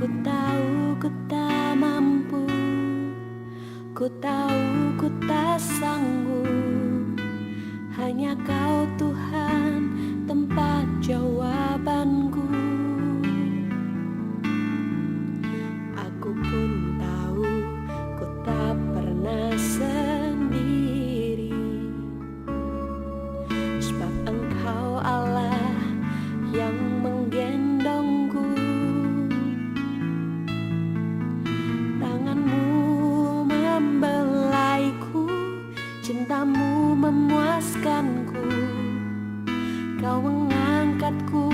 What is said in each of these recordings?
Ku tahu ku tak mampu, ku tahu ku tak sanggup. Hanya Kau Tuhan tempat jawabanku. Aku pun tahu ku tak pernah sendiri, sebab Engkau Allah yang menggendongku. Tanganmu membelaiku, cintamu memuaskanku. Kau mengangkatku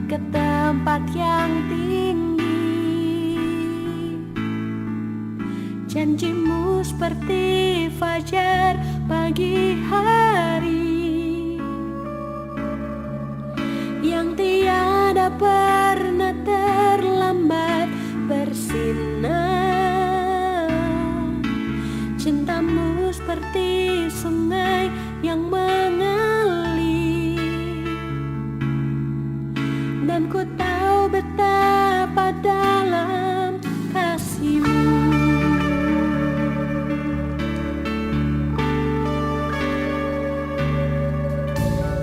ke tempat yang tinggi. Janjimu seperti fajar pagi hari, yang tiada pernah terlambat bersinar. Cintamu seperti sungai yang mengalir, dan ku tahu betapa dalam kasih-Mu.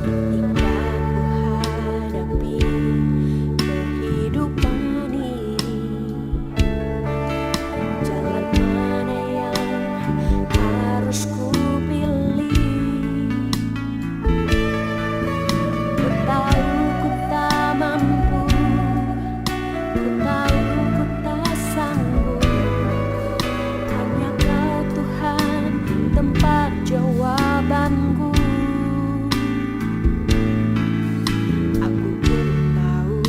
Ketika ku hadapi kehidupan ini, jalan mana yang harus ku pilih? Ku tahu ku tak mampu, ku tahu ku tak sanggup. Hanya Kau Tuhan tempat jawabanku. Aku pun tahu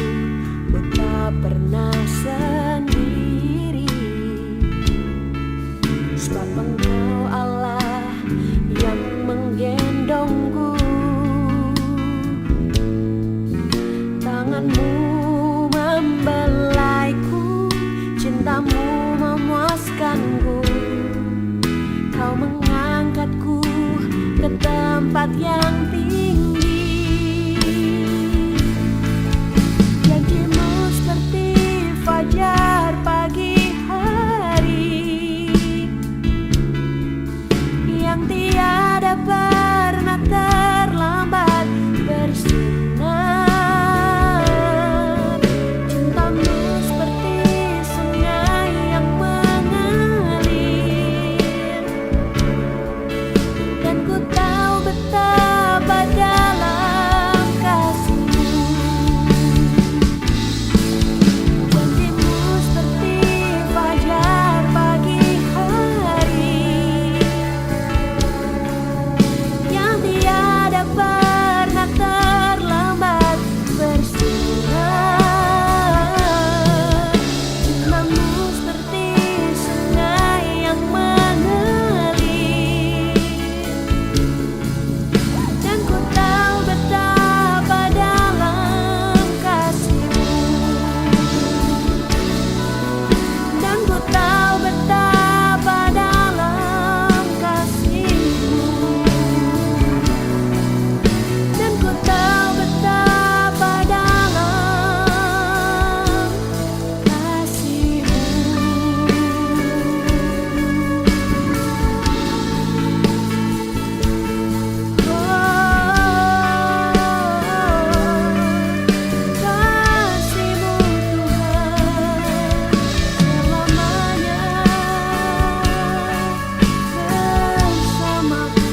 ku tak pernah sendiri, sebab Engkau Allah yang menggendongku. Tanganmu membelaiku, cintamu memuaskanku. Kau mengangkatku ke tempat yang tinggi. Janjimu seperti fajar pagi hari, yang tiada pernah terlambat bersinar. Cintamu seperti sungai yang mengalir, dan ku tahu betapa dalam kasih-Mu. Janjimu seperti fajar pagi hari, yang tiada pernah terlambat bersinar. Cintamu seperti sungai yang mengalir, dan ku tahu betapa dalam kasih-Mu. Dan ku tahu betapa dalam kasih-Mu. Dan ku tahu betapa dalam kasih-Mu. Kasih-Mu Tuhan selamanya bersamaku.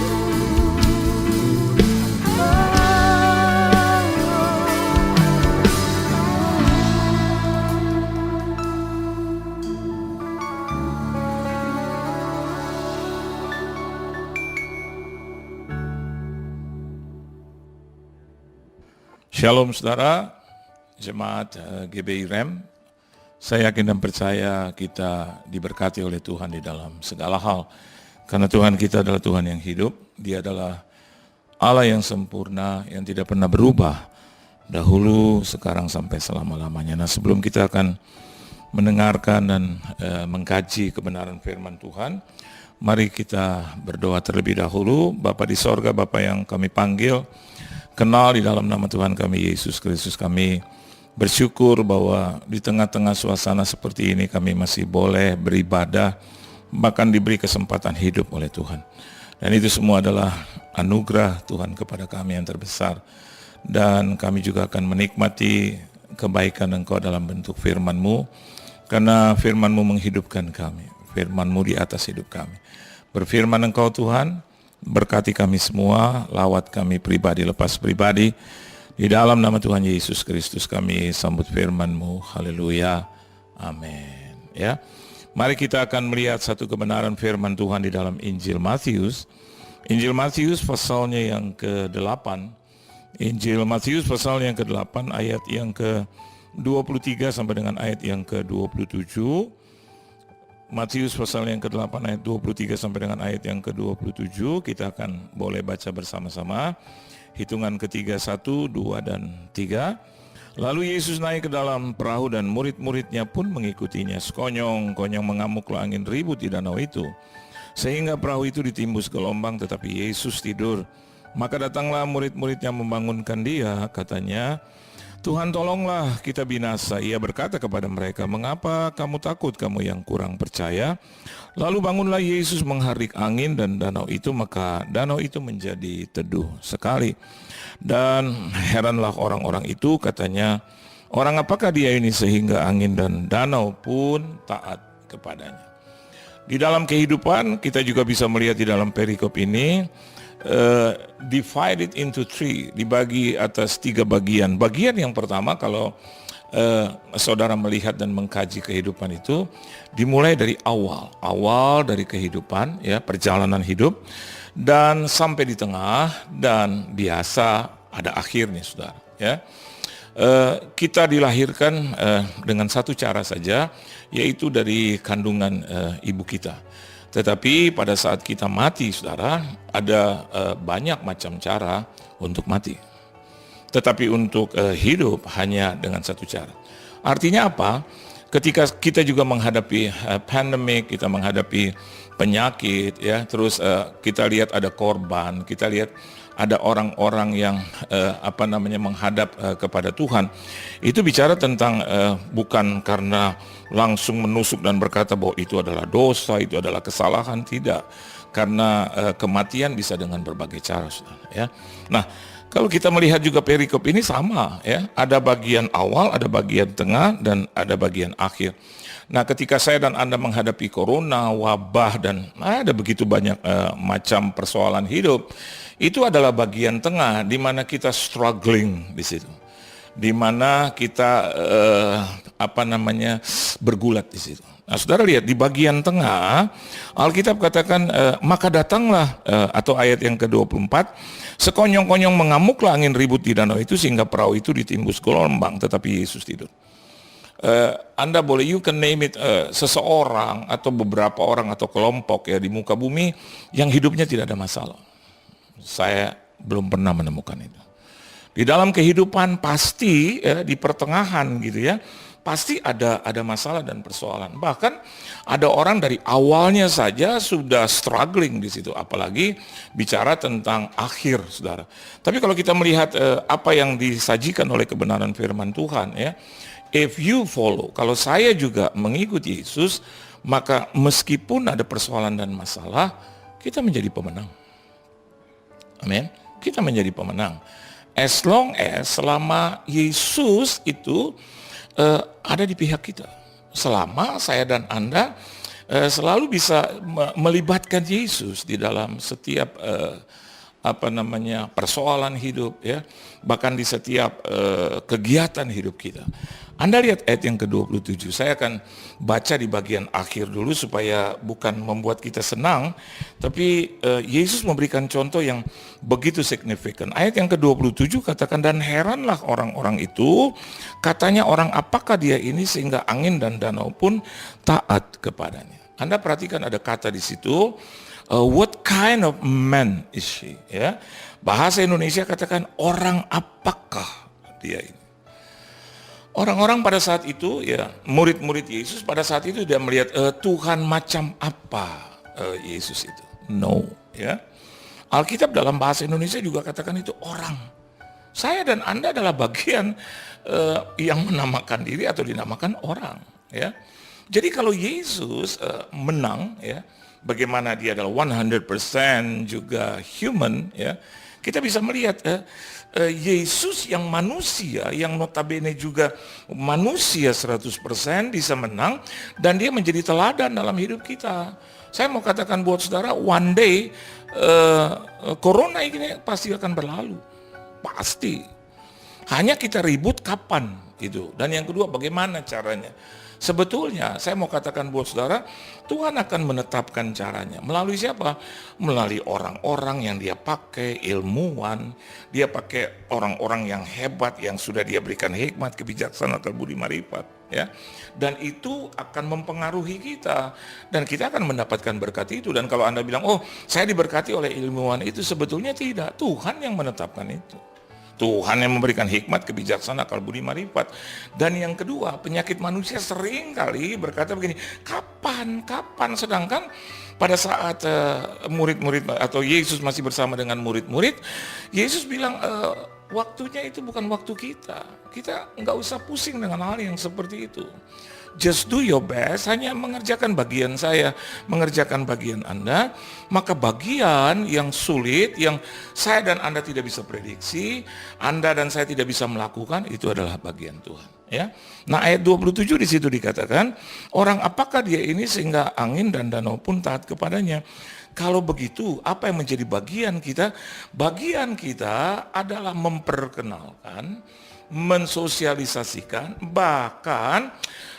Shalom saudara, jemaat GBI REM. Saya yakin dan percaya kita diberkati oleh Tuhan di dalam segala hal. Karena Tuhan kita adalah Tuhan yang hidup. Dia adalah Allah yang sempurna, yang tidak pernah berubah. Dahulu, sekarang, sampai selama-lamanya. Nah, sebelum kita akan mendengarkan dan mengkaji kebenaran firman Tuhan, mari kita berdoa terlebih dahulu. Bapa di sorga, Bapa yang kami panggil, kenal di dalam nama Tuhan kami Yesus Kristus, kami Bersyukur bahwa di tengah-tengah suasana seperti ini kami masih boleh beribadah, bahkan diberi kesempatan hidup oleh Tuhan. Dan itu semua adalah anugerah Tuhan kepada kami yang terbesar. Dan kami juga akan menikmati kebaikan Engkau dalam bentuk firman-Mu, karena firman-Mu menghidupkan kami, firman-Mu di atas hidup kami. Berfirman Engkau Tuhan, berkati kami semua, lawat kami pribadi lepas pribadi. Di dalam nama Tuhan Yesus Kristus kami sambut firman-Mu. Haleluya. Amin. Ya. Mari kita akan melihat satu kebenaran firman Tuhan di dalam Injil Matius. Injil Matius pasalnya yang ke-8. Injil Matius pasalnya yang ke-8 ayat yang ke-23 sampai dengan ayat yang ke-27. Matius pasal yang ke-8 ayat 23 sampai dengan ayat yang ke-27. Kita akan boleh baca bersama-sama. Hitungan ketiga, 1, 2, dan 3. Lalu Yesus naik ke dalam perahu dan murid-muridnya pun mengikutinya. Sekonyong-konyong mengamuklah angin ribut di danau itu, sehingga perahu itu ditimbus gelombang, tetapi Yesus tidur. Maka datanglah murid-muridnya membangunkan dia, katanya, Tuhan, tolonglah, kita binasa. Ia berkata kepada mereka, mengapa kamu takut, kamu yang kurang percaya? Lalu bangunlah Yesus mengharik angin dan danau itu, maka danau itu menjadi teduh sekali. Dan heranlah orang-orang itu, katanya, orang apakah dia ini sehingga angin dan danau pun taat kepadanya. Di dalam kehidupan kita juga bisa melihat di dalam perikop ini, divided into 3, dibagi atas 3 bagian. Bagian yang pertama, kalau saudara melihat dan mengkaji kehidupan itu, dimulai dari awal dari kehidupan, ya, perjalanan hidup, dan sampai di tengah, dan biasa ada akhirnya, saudara. Ya, kita dilahirkan dengan satu cara saja, yaitu dari kandungan ibu kita. Tetapi pada saat kita mati, saudara, ada banyak macam cara untuk mati. Tetapi untuk hidup hanya dengan satu cara. Artinya apa? Ketika kita juga menghadapi pandemik, kita menghadapi penyakit, ya, terus kita lihat ada korban, kita lihat ada orang-orang yang menghadap kepada Tuhan. Itu bicara tentang bukan karena langsung menusuk dan berkata bahwa itu adalah dosa, itu adalah kesalahan, tidak. Karena kematian bisa dengan berbagai cara, saudara, ya. Nah, kalau kita melihat juga perikop ini sama, ya. Ada bagian awal, ada bagian tengah, dan ada bagian akhir. Nah, ketika saya dan Anda menghadapi corona, wabah, dan ada begitu banyak macam persoalan hidup, itu adalah bagian tengah di mana kita struggling di situ, di mana kita bergulat di situ. Nah, saudara lihat di bagian tengah, Alkitab katakan maka datanglah atau ayat yang ke-24, sekonyong-konyong mengamuklah angin ribut di danau itu sehingga perahu itu ditimbus gelombang, tetapi Yesus tidur. Anda boleh, you can name it, seseorang atau beberapa orang atau kelompok, ya, di muka bumi yang hidupnya tidak ada masalah. Saya belum pernah menemukan itu. Di dalam kehidupan pasti, ya, di pertengahan gitu, ya, pasti ada masalah dan persoalan. Bahkan ada orang dari awalnya saja sudah struggling di situ, apalagi bicara tentang akhir, saudara. Tapi kalau kita melihat apa yang disajikan oleh kebenaran firman Tuhan, ya, if you follow, kalau saya juga mengikuti Yesus, maka meskipun ada persoalan dan masalah, kita menjadi pemenang. Amin. Kita menjadi pemenang. As long as selama Yesus itu ada di pihak kita. Selama saya dan Anda selalu bisa melibatkan Yesus di dalam setiap persoalan hidup, ya, bahkan di setiap kegiatan hidup kita. Anda lihat ayat yang ke-27, saya akan baca di bagian akhir dulu supaya bukan membuat kita senang, tapi Yesus memberikan contoh yang begitu signifikan. Ayat yang ke-27 katakan, dan heranlah orang-orang itu, katanya orang apakah dia ini sehingga angin dan danau pun taat kepadanya. Anda perhatikan ada kata di situ, what kind of man is she? Ya, bahasa Indonesia katakan orang apakah dia ini. Orang-orang pada saat itu, ya, murid-murid Yesus pada saat itu dia melihat Tuhan macam apa Yesus itu. No, ya. Alkitab dalam bahasa Indonesia juga katakan itu orang. Saya dan Anda adalah bagian yang menamakan diri atau dinamakan orang, ya. Jadi kalau Yesus menang, ya, bagaimana dia adalah 100% juga human, ya. Kita bisa melihat Yesus yang manusia, yang notabene juga manusia 100% bisa menang dan dia menjadi teladan dalam hidup kita. Saya mau katakan buat saudara, one day corona ini pasti akan berlalu. Pasti. Hanya kita ribut kapan gitu. Dan yang kedua, bagaimana caranya? Sebetulnya saya mau katakan buat saudara, Tuhan akan menetapkan caranya. Melalui siapa? Melalui orang-orang yang dia pakai, ilmuwan, dia pakai orang-orang yang hebat, yang sudah dia berikan hikmat, kebijaksanaan, akal budi marifat, ya. Dan itu akan mempengaruhi kita, dan kita akan mendapatkan berkat itu. Dan kalau Anda bilang, oh saya diberkati oleh ilmuwan itu, sebetulnya tidak. Tuhan yang menetapkan itu. Tuhan yang memberikan hikmat, kebijaksanaan, akal budi marifat. Dan yang kedua, penyakit manusia sering kali berkata begini, kapan? Sedangkan pada saat murid-murid atau Yesus masih bersama dengan murid-murid, Yesus bilang, waktunya itu bukan waktu kita. Kita nggak usah pusing dengan hal yang seperti itu. Just do your best, hanya mengerjakan bagian saya, mengerjakan bagian Anda, maka bagian yang sulit, yang saya dan Anda tidak bisa prediksi, Anda dan saya tidak bisa melakukan, itu adalah bagian Tuhan. Ya. Nah ayat 27 di situ dikatakan, orang apakah dia ini sehingga angin dan danau pun taat kepadanya. Kalau begitu, apa yang menjadi bagian kita? Bagian kita adalah memperkenalkan, mensosialisasikan, bahkan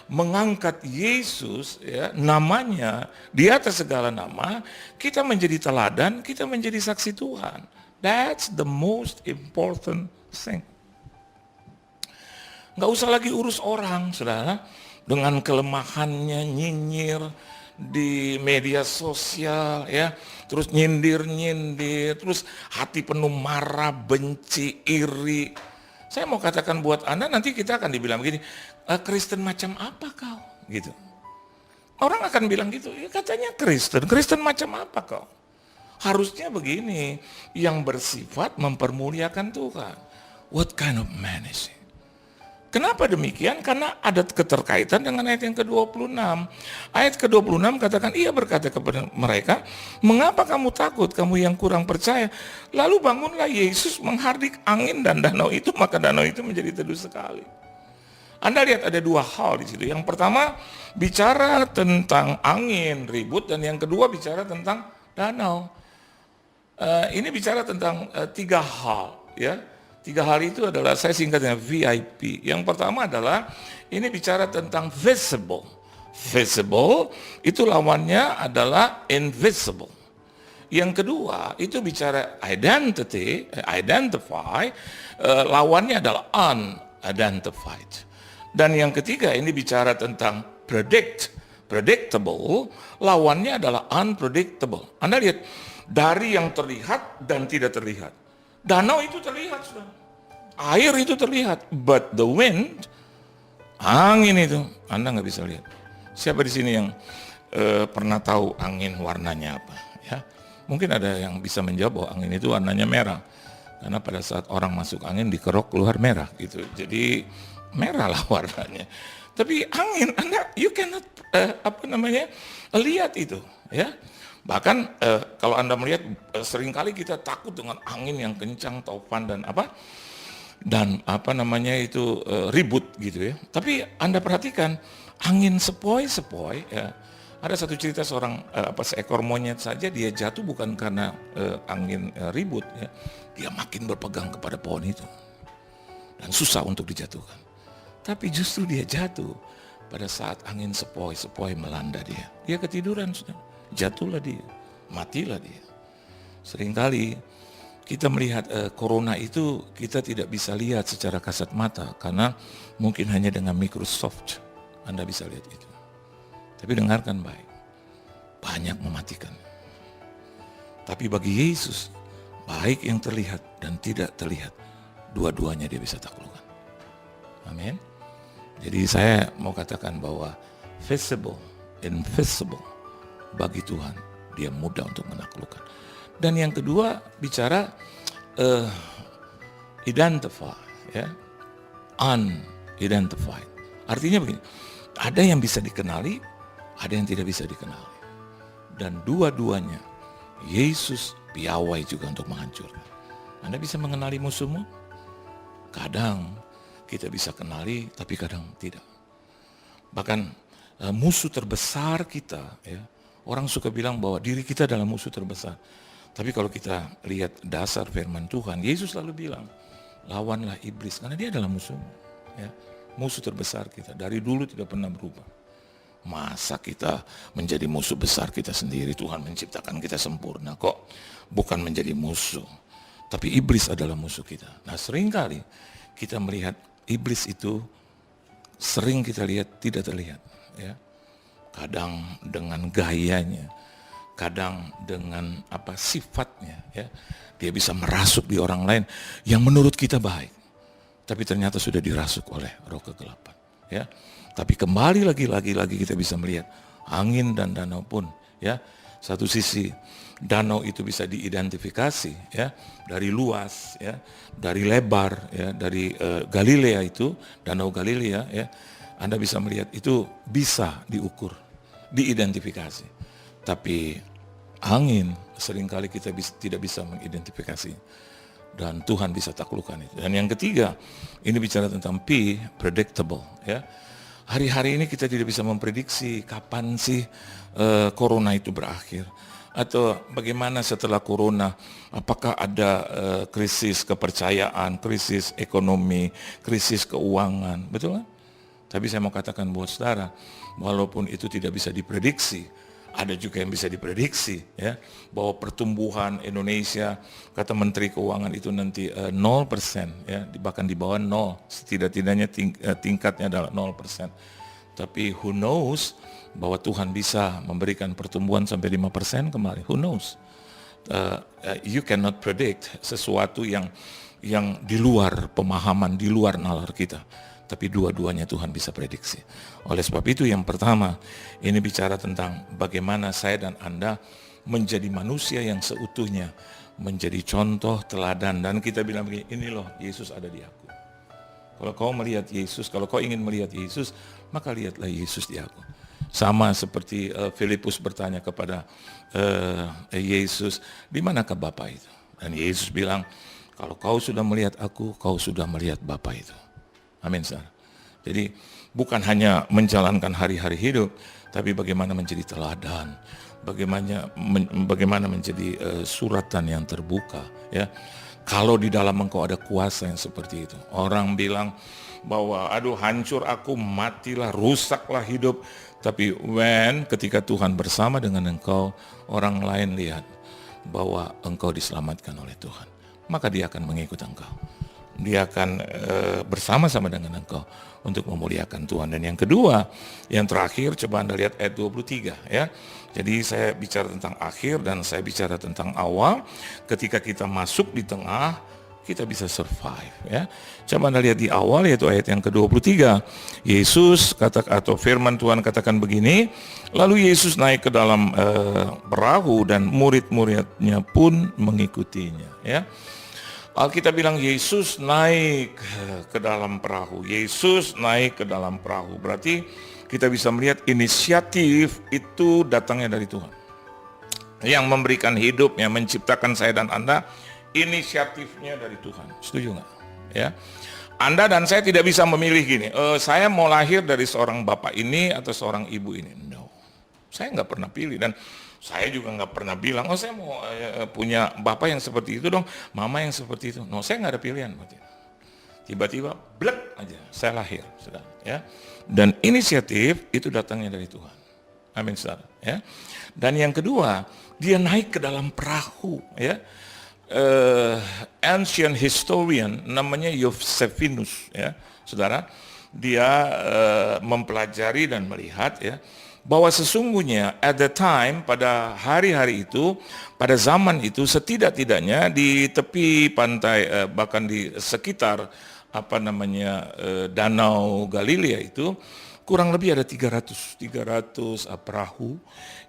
mengangkat Yesus, ya, namanya di atas segala nama, kita menjadi teladan, kita menjadi saksi Tuhan. That's the most important thing. Nggak usah lagi urus orang, saudara, dengan kelemahannya nyinyir di media sosial, ya, terus nyindir, terus hati penuh marah, benci, iri. Saya mau katakan buat Anda, nanti kita akan dibilang begini, Kristen macam apa kau? Gitu. Orang akan bilang gitu, ya katanya Kristen macam apa kau? Harusnya begini, yang bersifat mempermuliakan Tuhan. What kind of man is he? Kenapa demikian? Karena ada keterkaitan dengan ayat yang ke-26. Ayat ke-26 katakan, ia berkata kepada mereka, mengapa kamu takut, kamu yang kurang percaya? Lalu bangunlah Yesus menghardik angin dan danau itu, maka danau itu menjadi teduh sekali. Anda lihat ada dua hal di situ. Yang pertama bicara tentang angin ribut, dan yang kedua bicara tentang danau. Ini bicara tentang tiga hal, ya. Tiga hal itu adalah, saya singkatnya VIP. Yang pertama adalah, ini bicara tentang visible. Visible, itu lawannya adalah invisible. Yang kedua, itu bicara identity, identify, lawannya adalah unidentified. Dan yang ketiga, ini bicara tentang predictable, lawannya adalah unpredictable. Anda lihat, dari yang terlihat dan tidak terlihat. Danau itu terlihat, saudara. Air itu terlihat, but the wind, angin itu, Anda nggak bisa lihat. Siapa di sini yang pernah tahu angin warnanya apa? Ya, mungkin ada yang bisa menjawab bahwa angin itu warnanya merah, karena pada saat orang masuk angin dikerok keluar merah, gitu. Jadi merah lah warnanya. Tapi angin, Anda, you cannot lihat itu, ya. Bahkan kalau Anda melihat, seringkali kita takut dengan angin yang kencang, taufan dan ribut gitu ya. Tapi Anda perhatikan, angin sepoi-sepoi, ya. Ada satu cerita seorang seekor monyet saja, dia jatuh bukan karena angin ribut, ya. Dia makin berpegang kepada pohon itu dan susah untuk dijatuhkan. Tapi justru dia jatuh pada saat angin sepoi-sepoi melanda dia. Dia ketiduran, saudara. Jatuhlah dia, matilah dia. Seringkali kita melihat corona itu, kita tidak bisa lihat secara kasat mata, karena mungkin hanya dengan Microsoft Anda bisa lihat itu. Tapi dengarkan baik, banyak mematikan. Tapi bagi Yesus, baik yang terlihat dan tidak terlihat, dua-duanya dia bisa taklukkan. Amin. Jadi saya mau katakan bahwa visible, invisible, bagi Tuhan, dia mudah untuk menaklukkan. Dan yang kedua, bicara identified, ya, unidentified. Artinya begini, ada yang bisa dikenali, ada yang tidak bisa dikenali. Dan dua-duanya Yesus piawai juga untuk menghancurkan. Anda bisa mengenali musuhmu? Kadang kita bisa kenali, tapi kadang tidak. Bahkan musuh terbesar kita, ya, orang suka bilang bahwa diri kita adalah musuh terbesar. Tapi kalau kita lihat dasar firman Tuhan, Yesus selalu bilang, lawanlah iblis, karena dia adalah musuhmu. Ya. Musuh terbesar kita, dari dulu tidak pernah berubah. Masa kita menjadi musuh besar kita sendiri? Tuhan menciptakan kita sempurna kok, bukan menjadi musuh. Tapi iblis adalah musuh kita. Nah, seringkali kita melihat iblis itu, sering kita lihat tidak terlihat. Ya. Kadang dengan gayanya, kadang dengan sifatnya, ya, dia bisa merasuk di orang lain yang menurut kita baik, tapi ternyata sudah dirasuk oleh roh kegelapan. Ya, tapi kembali lagi kita bisa melihat angin dan danau pun, ya, satu sisi danau itu bisa diidentifikasi, ya, dari luas, ya, dari lebar, ya, dari Galilea itu, danau Galilea, ya, Anda bisa melihat itu bisa diukur, diidentifikasi. Tapi angin seringkali kita tidak bisa mengidentifikasi, dan Tuhan bisa taklukkan itu. Dan yang ketiga, ini bicara tentang P, predictable, ya. Hari-hari ini kita tidak bisa memprediksi kapan sih corona itu berakhir, atau bagaimana setelah corona, apakah ada krisis kepercayaan, krisis ekonomi, krisis keuangan, betul kan? Tapi saya mau katakan buat saudara, walaupun itu tidak bisa diprediksi, ada juga yang bisa diprediksi, ya, bahwa pertumbuhan Indonesia, kata Menteri Keuangan itu nanti 0%, ya, bahkan di bawah 0, setidak-tidaknya tingkatnya adalah 0%. Tapi who knows bahwa Tuhan bisa memberikan pertumbuhan sampai 5% kembali, who knows? You cannot predict sesuatu yang di luar pemahaman, di luar nalar kita. Tapi dua-duanya Tuhan bisa prediksi. Oleh sebab itu yang pertama, ini bicara tentang bagaimana saya dan Anda menjadi manusia yang seutuhnya, menjadi contoh, teladan. Dan kita bilang begini, ini loh Yesus ada di aku. Kalau kau melihat Yesus, kalau kau ingin melihat Yesus, maka lihatlah Yesus di aku. Sama seperti Filipus bertanya kepada Yesus, di manakah Bapa itu? Dan Yesus bilang, kalau kau sudah melihat aku, kau sudah melihat Bapa itu. Amin, saudara. Jadi bukan hanya menjalankan hari-hari hidup, tapi bagaimana menjadi teladan, bagaimana menjadi suratan yang terbuka. Ya, kalau di dalam engkau ada kuasa yang seperti itu. Orang bilang bahwa aduh hancur aku, matilah, rusaklah hidup. Tapi ketika Tuhan bersama dengan engkau, orang lain lihat bahwa engkau diselamatkan oleh Tuhan, maka dia akan mengikut engkau. Dia akan bersama-sama dengan engkau untuk memuliakan Tuhan. Dan yang kedua, yang terakhir, coba Anda lihat ayat 23, ya. Jadi saya bicara tentang akhir dan saya bicara tentang awal. Ketika kita masuk di tengah, kita bisa survive, ya. Coba Anda lihat di awal, yaitu ayat yang ke-23. Yesus atau firman Tuhan katakan begini, lalu Yesus naik ke dalam perahu dan murid-muridnya pun mengikutinya, ya. Alkitab bilang Yesus naik ke dalam perahu. Yesus naik ke dalam perahu. Berarti kita bisa melihat inisiatif itu datangnya dari Tuhan. Yang memberikan hidup, yang menciptakan saya dan Anda, inisiatifnya dari Tuhan. Setuju nggak? Ya. Anda dan saya tidak bisa memilih gini, saya mau lahir dari seorang bapak ini atau seorang ibu ini. No. Saya nggak pernah pilih, dan saya juga nggak pernah bilang, saya mau punya bapak yang seperti itu dong, mama yang seperti itu. No, saya nggak ada pilihan. Tiba-tiba, blek aja, saya lahir, saudara. Ya. Dan inisiatif itu datangnya dari Tuhan. Amin, saudara. Ya. Dan yang kedua, dia naik ke dalam perahu. Ya. Ancient historian namanya Josephus, ya, saudara. Dia mempelajari dan melihat, ya, bahwa sesungguhnya at the time, pada hari-hari itu, pada zaman itu, setidak-tidaknya di tepi pantai, bahkan di sekitar Danau Galilea itu, kurang lebih ada 300 perahu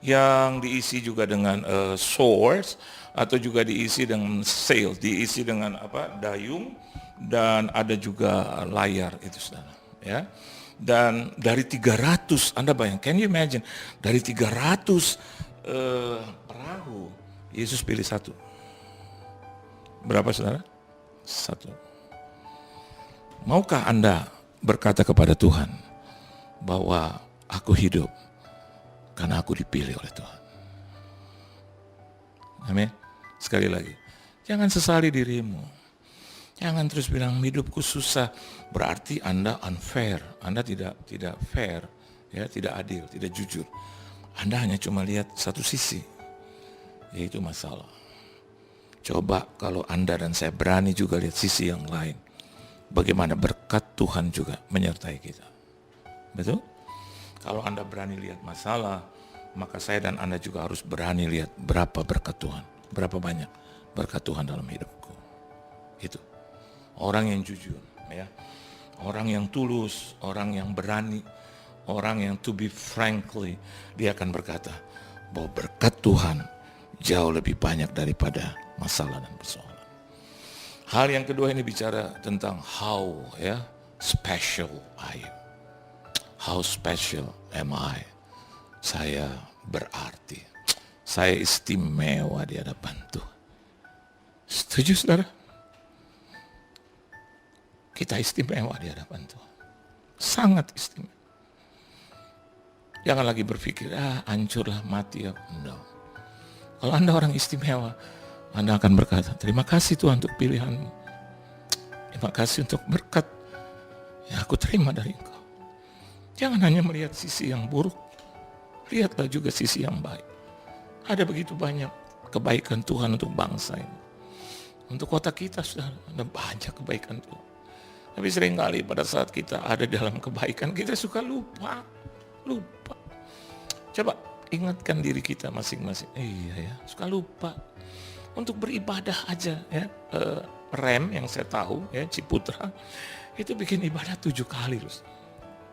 yang diisi juga dengan swords, atau juga diisi dengan sail, diisi dengan dayung, dan ada juga layar itu saudara. Ya. Dan dari 300, Anda bayang, can you imagine? Dari 300 perahu, Yesus pilih satu. Berapa saudara? Satu. Maukah Anda berkata kepada Tuhan bahwa aku hidup karena aku dipilih oleh Tuhan? Amin. Sekali lagi, jangan sesali dirimu. Jangan terus bilang hidupku susah, berarti Anda unfair, Anda tidak fair, ya, tidak adil, tidak jujur. Anda hanya cuma lihat satu sisi, yaitu masalah. Coba kalau Anda dan saya berani juga lihat sisi yang lain, bagaimana berkat Tuhan juga menyertai kita. Betul? Kalau Anda berani lihat masalah, maka saya dan Anda juga harus berani lihat berapa berkat Tuhan, berapa banyak berkat Tuhan dalam hidupku. Itu. Orang yang jujur, ya, orang yang tulus, orang yang berani, orang yang to be frankly, dia akan berkata bahwa berkat Tuhan jauh lebih banyak daripada masalah dan persoalan. Hal yang kedua ini bicara tentang how, ya, special I am. How special am I? Saya berarti, saya istimewa di hadapan Tuhan. Setuju saudara? Kita istimewa di hadapan Tuhan. Sangat istimewa. Jangan lagi berpikir, hancurlah, mati ya. No. Kalau Anda orang istimewa, Anda akan berkata, terima kasih Tuhan untuk pilihanmu. Terima kasih untuk berkat yang aku terima dari Engkau. Jangan hanya melihat sisi yang buruk, lihatlah juga sisi yang baik. Ada begitu banyak kebaikan Tuhan untuk bangsa ini. Untuk kota kita sudah ada banyak kebaikan Tuhan. Tapi seringkali pada saat kita ada dalam kebaikan, kita suka lupa. Coba ingatkan diri kita masing-masing. Iya ya, suka lupa. Untuk beribadah aja ya. Rem yang saya tahu ya, Ciputra, itu bikin ibadah 7 kali loh.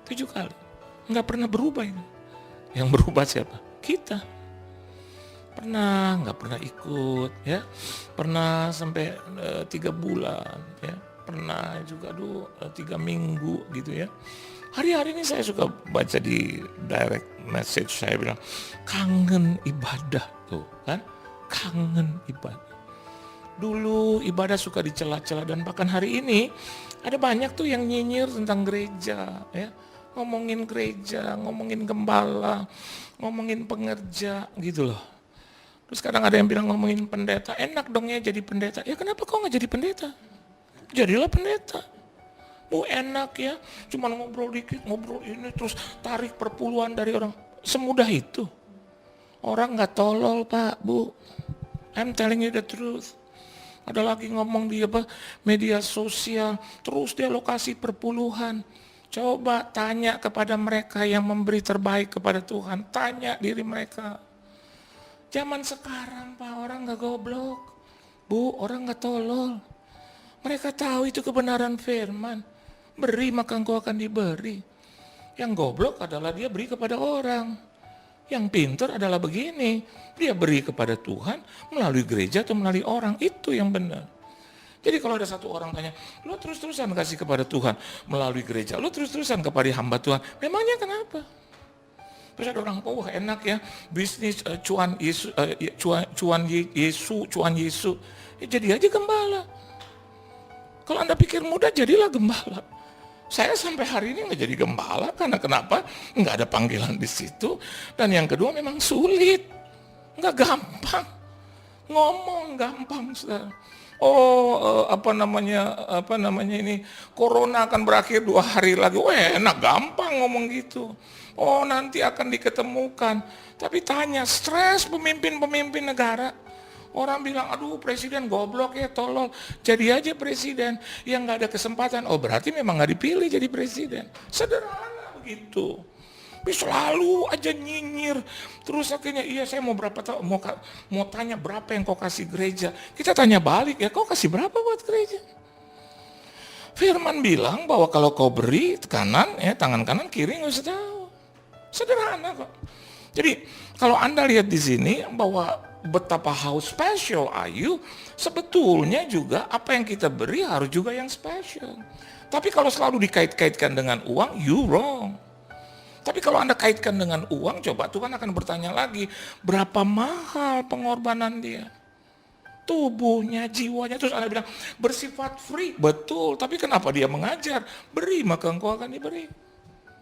7 kali. Nggak pernah berubah ini. Yang berubah siapa? Kita. Nggak pernah ikut ya. Pernah sampai 3 bulan ya. Pernah juga 3 minggu gitu ya. Hari-hari ini saya suka baca di direct message, saya bilang kangen ibadah tuh kan, kangen ibadah. Dulu ibadah suka dicela-cela dan bahkan hari ini ada banyak tuh yang nyinyir tentang gereja ya. Ngomongin gereja, ngomongin gembala, ngomongin pengerja gitu loh. Terus kadang ada yang bilang ngomongin pendeta, enak dong ya jadi pendeta. Ya kenapa kau nggak jadi pendeta? Jadilah pendeta. Enak ya, cuman ngobrol dikit, ngobrol ini terus tarik perpuluhan dari orang. Semudah itu. Orang gak tolol Pak, Bu. I'm telling you the truth. Ada lagi ngomong di media sosial, terus dia lokasi perpuluhan. Coba tanya kepada mereka yang memberi terbaik kepada Tuhan. Tanya diri mereka. Zaman sekarang Pak, orang gak goblok. Bu, orang gak tolol. Mereka tahu itu kebenaran firman. Beri maka engkau akan diberi. Yang goblok adalah dia beri kepada orang. Yang pintar adalah begini. Dia beri kepada Tuhan melalui gereja atau melalui orang. Itu yang benar. Jadi kalau ada satu orang tanya, lo terus-terusan kasih kepada Tuhan melalui gereja. Lo terus-terusan kepada hamba Tuhan. Memangnya kenapa? Terus ada orang, enak ya. Bisnis cuan Yesus. Ya, jadi aja gembala. Kalau Anda pikir mudah, jadilah gembala. Saya sampai hari ini nggak jadi gembala karena kenapa? Nggak ada panggilan di situ. Dan yang kedua memang sulit, nggak gampang. Ngomong gampang, saudara. Apa namanya ini? Corona akan berakhir 2 hari lagi. Enak gampang ngomong gitu. Nanti akan diketemukan. Tapi tanya, stres pemimpin-pemimpin negara. Orang bilang, aduh presiden goblok ya, tolol. Jadi aja presiden yang gak ada kesempatan. Berarti memang gak dipilih jadi presiden. Sederhana begitu. Tapi selalu aja nyinyir. Terus akhirnya, iya saya mau berapa tahun, mau tanya berapa yang kau kasih gereja. Kita tanya balik, ya kau kasih berapa buat gereja? Firman bilang bahwa kalau kau beri kanan, ya tangan kanan, kiri gak usah tahu. Sederhana kok. Jadi kalau Anda lihat di sini bahwa betapa how special are you, sebetulnya juga apa yang kita beri harus juga yang special. Tapi kalau selalu dikait-kaitkan dengan uang, you wrong. Tapi kalau Anda kaitkan dengan uang, coba Tuhan akan bertanya lagi, berapa mahal pengorbanan dia? Tubuhnya, jiwanya. Terus Anda bilang, bersifat free. Betul, tapi kenapa dia mengajar? Beri, maka engkau akan diberi.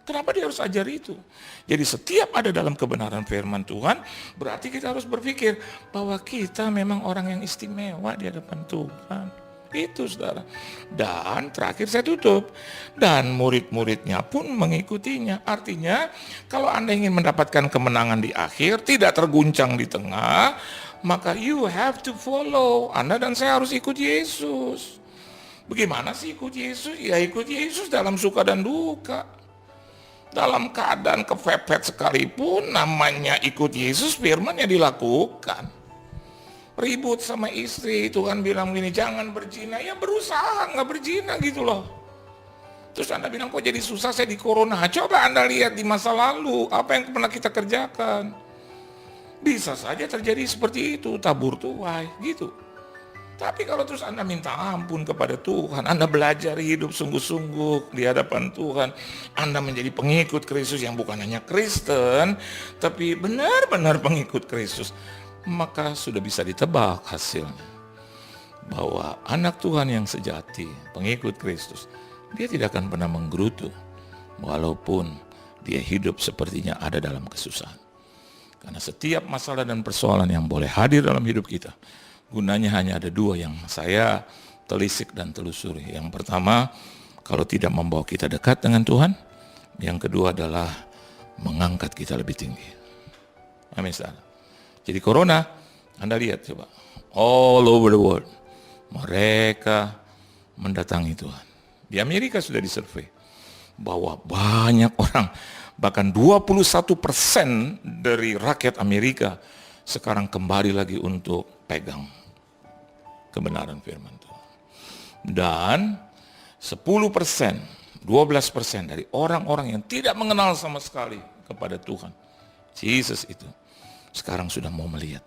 Kenapa dia harus ajar itu? Jadi setiap ada dalam kebenaran firman Tuhan, berarti kita harus berpikir bahwa kita memang orang yang istimewa di hadapan Tuhan. Itu saudara. Dan terakhir saya tutup. Dan murid-muridnya pun mengikutinya. Artinya kalau Anda ingin mendapatkan kemenangan di akhir, tidak terguncang di tengah, maka you have to follow. Anda dan saya harus ikut Yesus. Bagaimana sih ikut Yesus? Ya ikut Yesus dalam suka dan duka. Dalam keadaan kepepet sekalipun, namanya ikut Yesus, firman-Nya dilakukan. Ribut sama istri, Tuhan bilang gini, jangan berzina. Ya berusaha nggak berzina gitu loh. Terus Anda bilang, kok jadi susah saya di corona? Coba Anda lihat di masa lalu, apa yang pernah kita kerjakan. Bisa saja terjadi seperti itu, tabur tuai gitu. Tapi kalau terus Anda minta ampun kepada Tuhan, Anda belajar hidup sungguh-sungguh di hadapan Tuhan, Anda menjadi pengikut Kristus yang bukan hanya Kristen, tapi benar-benar pengikut Kristus, maka sudah bisa ditebak hasilnya. Bahwa anak Tuhan yang sejati, pengikut Kristus, dia tidak akan pernah menggerutu, walaupun dia hidup sepertinya ada dalam kesusahan. Karena setiap masalah dan persoalan yang boleh hadir dalam hidup kita, gunanya hanya ada dua yang saya telisik dan telusuri. Yang pertama, kalau tidak membawa kita dekat dengan Tuhan. Yang kedua adalah mengangkat kita lebih tinggi. Amin. Jadi corona, Anda lihat coba, all over the world, mereka mendatangi Tuhan. Di Amerika sudah disurvei bahwa banyak orang, bahkan 21% dari rakyat Amerika sekarang kembali lagi untuk pegang kebenaran firman Tuhan. Dan 10%, 12% dari orang-orang yang tidak mengenal sama sekali kepada Tuhan, Yesus itu, sekarang sudah mau melihat.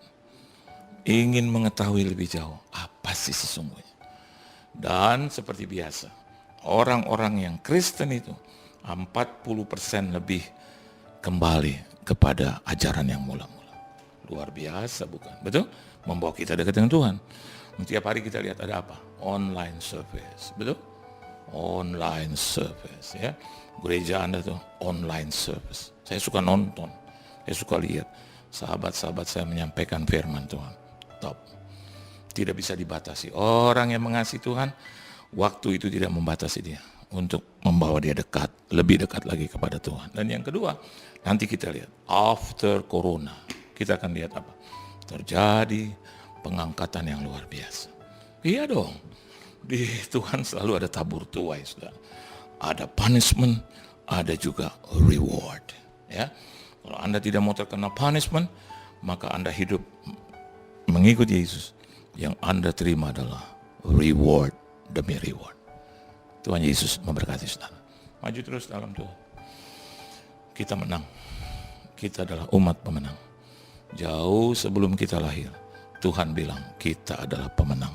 Ingin mengetahui lebih jauh, apa sih sesungguhnya. Dan seperti biasa, orang-orang yang Kristen itu, 40% lebih kembali kepada ajaran yang mula-mula. Luar biasa bukan? Betul? Membawa kita dekat dengan Tuhan. Setiap hari kita lihat ada apa? Online service, betul? Online service, ya. Gereja Anda tuh online service. Saya suka nonton, saya suka lihat sahabat-sahabat saya menyampaikan firman Tuhan. Top. Tidak bisa dibatasi. Orang yang mengasihi Tuhan, waktu itu tidak membatasi dia untuk membawa dia dekat, lebih dekat lagi kepada Tuhan. Dan yang kedua, nanti kita lihat after corona, kita akan lihat apa? Terjadi pengangkatan yang luar biasa. Iya dong, di Tuhan selalu ada tabur tuai, sudah. Ada punishment, ada juga reward. Ya, kalau Anda tidak mau terkena punishment, maka Anda hidup mengikut Yesus. Yang Anda terima adalah reward demi reward. Tuhan Yesus memberkati saudara. Maju terus dalam Tuhan. Kita menang. Kita adalah umat pemenang. Jauh sebelum kita lahir, Tuhan bilang kita adalah pemenang.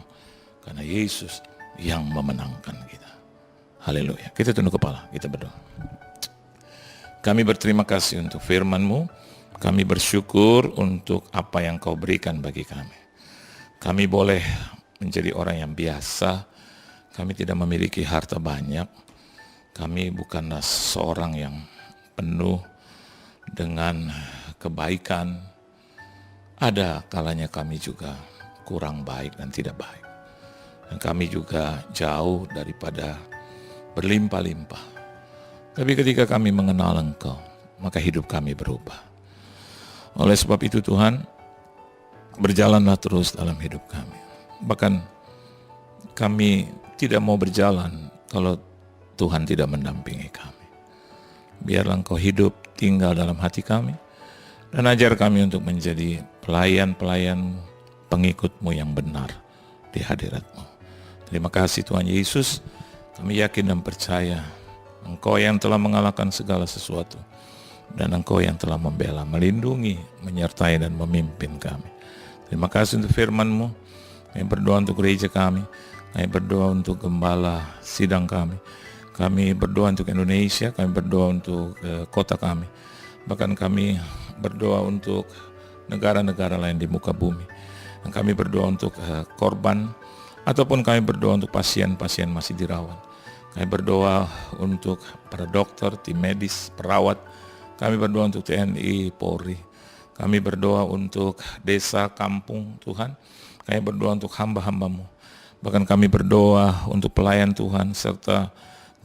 Karena Yesus yang memenangkan kita. Haleluya. Kita tunduk kepala, kita berdoa. Kami berterima kasih untuk firman-Mu. Kami bersyukur untuk apa yang Kau berikan bagi kami. Kami boleh menjadi orang yang biasa. Kami tidak memiliki harta banyak. Kami bukanlah seorang yang penuh dengan kebaikan. Ada kalanya kami juga kurang baik dan tidak baik. Dan kami juga jauh daripada berlimpah-limpah. Tapi ketika kami mengenal Engkau, maka hidup kami berubah. Oleh sebab itu Tuhan, berjalanlah terus dalam hidup kami. Bahkan kami tidak mau berjalan kalau Tuhan tidak mendampingi kami. Biarlah Engkau hidup, tinggal dalam hati kami. Dan ajar kami untuk menjadi pelayan-pelayan pengikut-Mu yang benar di hadirat-Mu. Terima kasih Tuhan Yesus. Kami yakin dan percaya Engkau yang telah mengalahkan segala sesuatu. Dan Engkau yang telah membela, melindungi, menyertai dan memimpin kami. Terima kasih untuk firman-Mu. Kami berdoa untuk gereja kami. Kami berdoa untuk gembala sidang kami. Kami berdoa untuk Indonesia. Kami berdoa untuk kota kami. Bahkan kami berdoa untuk negara-negara lain di muka bumi. Dan kami berdoa untuk korban, ataupun kami berdoa untuk pasien-pasien masih dirawat. Kami berdoa untuk para dokter, tim medis, perawat. Kami berdoa untuk TNI, Polri. Kami berdoa untuk desa, kampung, Tuhan. Kami berdoa untuk hamba-hamba-Mu. Bahkan kami berdoa untuk pelayan Tuhan, serta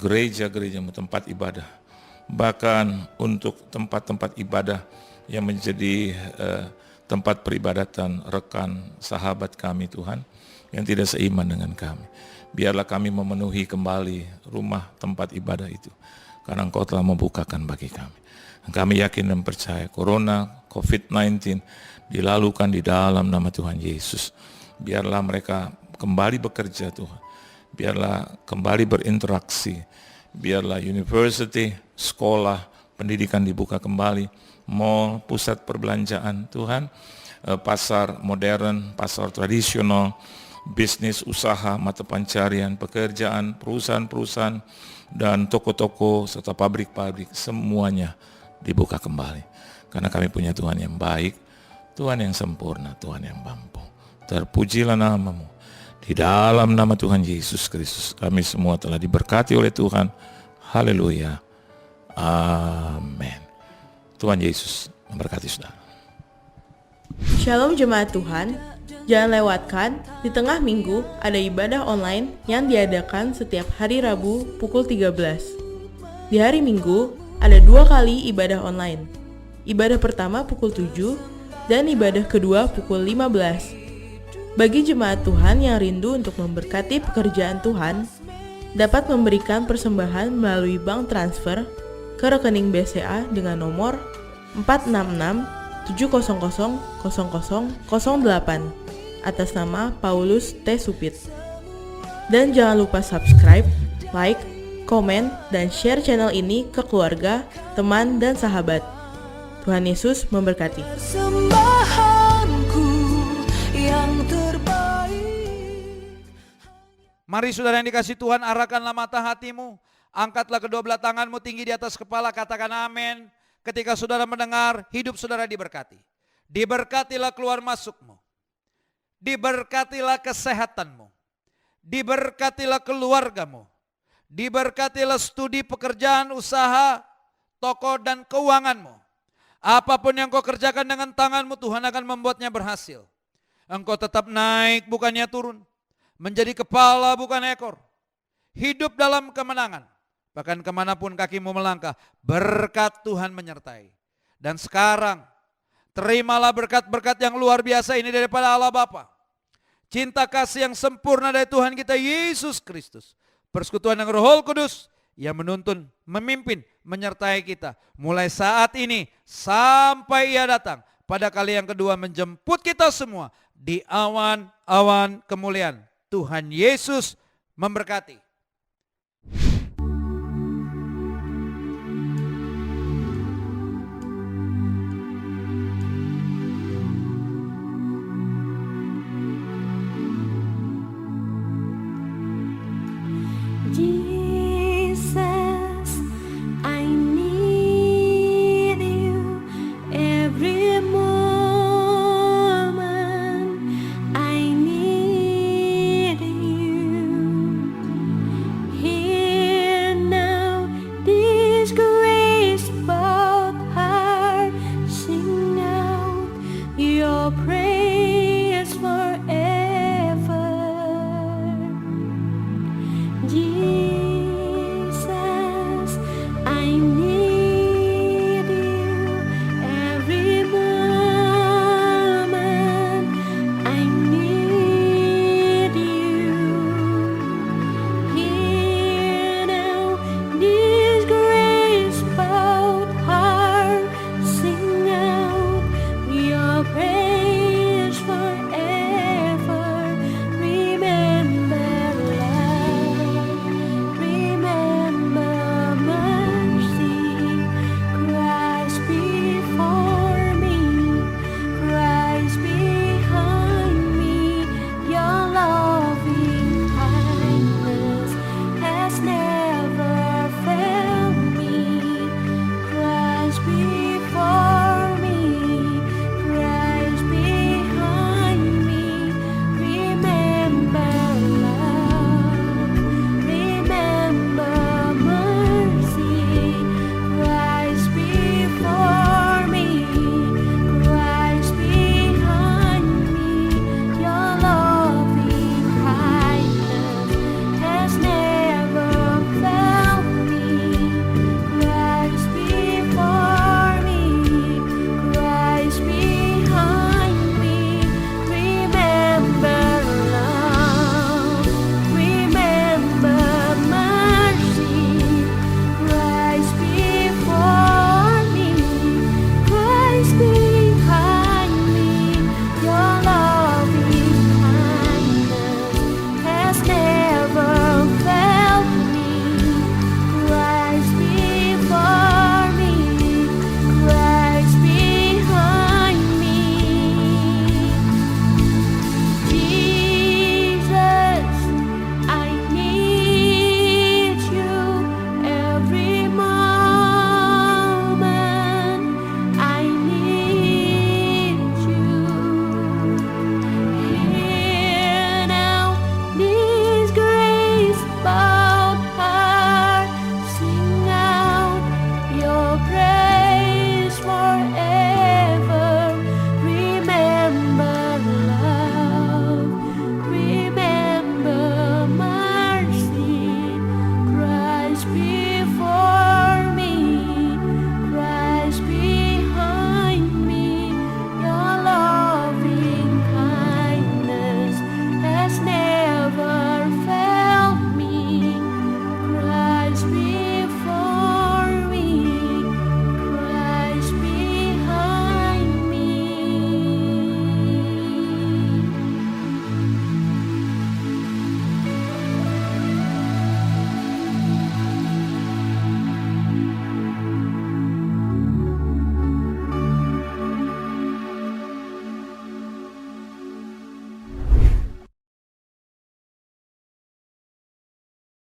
gereja-gereja-Mu, tempat ibadah. Bahkan untuk tempat-tempat ibadah yang menjadi tempat peribadatan rekan, sahabat kami Tuhan, yang tidak seiman dengan kami. Biarlah kami memenuhi kembali rumah tempat ibadah itu, karena Engkau telah membukakan bagi kami. Dan kami yakin dan percaya Corona, COVID-19 dilalukan di dalam nama Tuhan Yesus. Biarlah mereka kembali bekerja Tuhan. Biarlah kembali berinteraksi. Biarlah university, sekolah, pendidikan dibuka kembali. Mall, pusat perbelanjaan Tuhan. Pasar modern, pasar tradisional, bisnis, usaha, mata pencarian, pekerjaan, perusahaan-perusahaan, dan toko-toko serta pabrik-pabrik, semuanya dibuka kembali. Karena kami punya Tuhan yang baik, Tuhan yang sempurna, Tuhan yang mampu. Terpujilah nama-Mu. Di dalam nama Tuhan Yesus Kristus, kami semua telah diberkati oleh Tuhan. Haleluya. Amin. Tuhan Yesus memberkati saudara. Shalom jemaat Tuhan, jangan lewatkan di tengah minggu ada ibadah online yang diadakan setiap hari Rabu pukul 13. Di hari Minggu ada 2 kali ibadah online. Ibadah pertama pukul 7 dan ibadah kedua pukul 15. Bagi jemaat Tuhan yang rindu untuk memberkati pekerjaan Tuhan, dapat memberikan persembahan melalui bank transfer ke rekening BCA dengan nomor 466-700-0008 atas nama Paulus T. Supit. Dan jangan lupa subscribe, like, komen, dan share channel ini ke keluarga, teman, dan sahabat. Tuhan Yesus memberkati. Sembahanku yang terbaik. Mari saudara yang dikasih Tuhan, arahkanlah mata hatimu, angkatlah kedua belah tanganmu tinggi di atas kepala, katakan amin. Ketika saudara mendengar, hidup saudara diberkati. Diberkatilah keluar masukmu. Diberkatilah kesehatanmu. Diberkatilah keluargamu. Diberkatilah studi, pekerjaan, usaha, toko, dan keuanganmu. Apapun yang kau kerjakan dengan tanganmu, Tuhan akan membuatnya berhasil. Engkau tetap naik, bukannya turun. Menjadi kepala, bukan ekor. Hidup dalam kemenangan. Bahkan kemanapun kakimu melangkah, berkat Tuhan menyertai. Dan sekarang, terimalah berkat-berkat yang luar biasa ini daripada Allah Bapa. Cinta kasih yang sempurna dari Tuhan kita Yesus Kristus. Persekutuan dengan Roh Kudus yang menuntun, memimpin, menyertai kita. Mulai saat ini sampai Ia datang. Pada kali yang kedua menjemput kita semua di awan-awan kemuliaan. Tuhan Yesus memberkati.